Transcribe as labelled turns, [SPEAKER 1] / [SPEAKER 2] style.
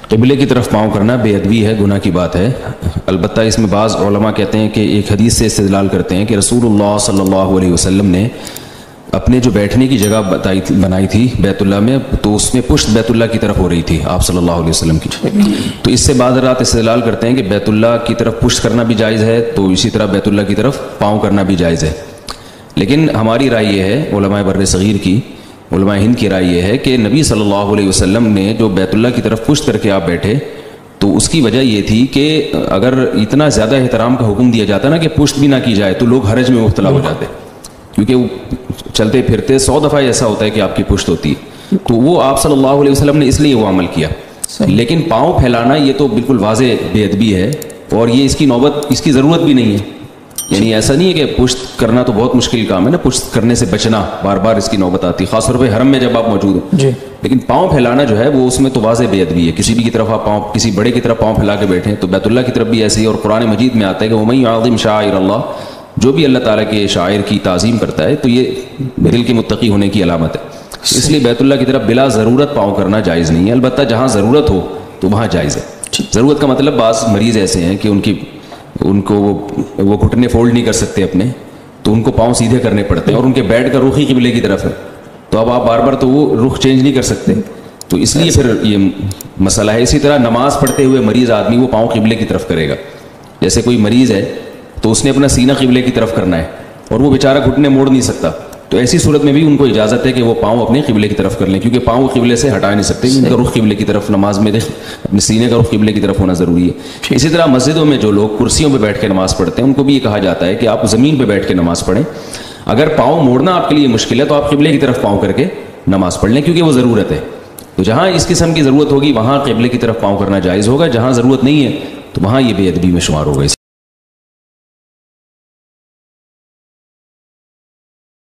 [SPEAKER 1] قبلے کی طرف پاؤں کرنا بے ادبی ہے، گناہ کی بات ہے۔ البتہ اس میں بعض علماء کہتے ہیں کہ ایک حدیث سے استدلال کرتے ہیں کہ رسول اللہ صلی اللہ علیہ وسلم نے اپنے جو بیٹھنے کی جگہ بنائی تھی بیت اللہ میں، تو اس میں پشت بیت اللہ کی طرف ہو رہی تھی آپ صلی اللہ علیہ وسلم کی، تو اس سے بعض حضرات استدلال کرتے ہیں کہ بیت اللہ کی طرف پشت کرنا بھی جائز ہے، تو اسی طرح بیت اللہ کی طرف پاؤں کرنا بھی جائز ہے۔ لیکن ہماری رائے یہ ہے، علماء بر صغیر کی، علماء ہند کی رائے یہ ہے کہ نبی صلی اللہ علیہ وسلم نے جو بیت اللہ کی طرف پشت کر کے آپ بیٹھے، تو اس کی وجہ یہ تھی کہ اگر اتنا زیادہ احترام کا حکم دیا جاتا نا کہ پشت بھی نہ کی جائے تو لوگ حرج میں مبتلا ہو جاتے، کیونکہ وہ چلتے پھرتے 100 دفعہ ایسا ہوتا ہے کہ آپ کی پشت ہوتی ہے، تو وہ آپ صلی اللہ علیہ وسلم نے اس لیے وہ عمل کیا۔ لیکن پاؤں پھیلانا یہ تو بالکل واضح بے ادبی ہے، اور یہ اس کی نوبت، اس کی ضرورت بھی نہیں ہے۔ یعنی ایسا نہیں ہے کہ پشت کرنا تو بہت مشکل کام ہے نا، پشت کرنے سے بچنا، بار بار اس کی نوبت آتی، خاص طور پہ حرم میں جب آپ موجود ہیں۔ لیکن پاؤں پھیلانا جو ہے وہ اس میں تو واضح بے ادبی ہے، کسی بھی کی طرف آپ پاؤں، کسی بڑے کی طرف پاؤں پھیلا کے بیٹھیں تو بیت اللہ کی طرف بھی ایسے ہی، اور قرآن مجید میں آتا ہے کہ وَمَن يُعَظِّمْ شَعَائِرَ اللَّهِ، جو بھی اللہ تعالیٰ کے شاعر کی تعظیم کرتا ہے تو یہ دل کے متقی ہونے کی علامت ہے۔ اس لیے بیت اللہ کی طرف بلا ضرورت پاؤں کرنا جائز نہیں ہے، البتہ جہاں ضرورت ہو تو وہاں جائز ہے۔ ضرورت کا مطلب بعض مریض ایسے ہیں کہ ان کو وہ گھٹنے فولڈ نہیں کر سکتے اپنے، تو ان کو پاؤں سیدھے کرنے پڑتے ہیں، اور ان کے بیڈ کا رخ ہی قبلے کی طرف ہے، تو اب آپ بار بار تو وہ رخ چینج نہیں کر سکتے، تو اس لیے پھر یہ مسئلہ ہے۔ اسی طرح نماز پڑھتے ہوئے مریض آدمی وہ پاؤں قبلے کی طرف کرے گا، جیسے کوئی مریض ہے تو اس نے اپنا سینہ قبلے کی طرف کرنا ہے، اور وہ بیچارہ گھٹنے موڑ نہیں سکتا، تو ایسی صورت میں بھی ان کو اجازت ہے کہ وہ پاؤں اپنے قبلے کی طرف کر لیں، کیونکہ پاؤں قبلے سے ہٹا نہیں سکتے، ان کا رخ قبلے کی طرف، نماز میں اپنے سینے کا رخ قبلے کی طرف ہونا ضروری ہے۔ اسی طرح مسجدوں میں جو لوگ کرسیوں پہ بیٹھ کے نماز پڑھتے ہیں ان کو بھی یہ کہا جاتا ہے کہ آپ زمین پہ بیٹھ کے نماز پڑھیں، اگر پاؤں موڑنا آپ کے لیے مشکل ہے تو آپ قبلے کی طرف پاؤں کر کے نماز پڑھ لیں، کیونکہ وہ ضرورت ہے۔ تو جہاں اس قسم کی ضرورت ہوگی وہاں قبلے کی طرف پاؤں کرنا جائز ہوگا، جہاں ضرورت نہیں ہے تو وہاں یہ بے ادبی میں شمار ہوگا۔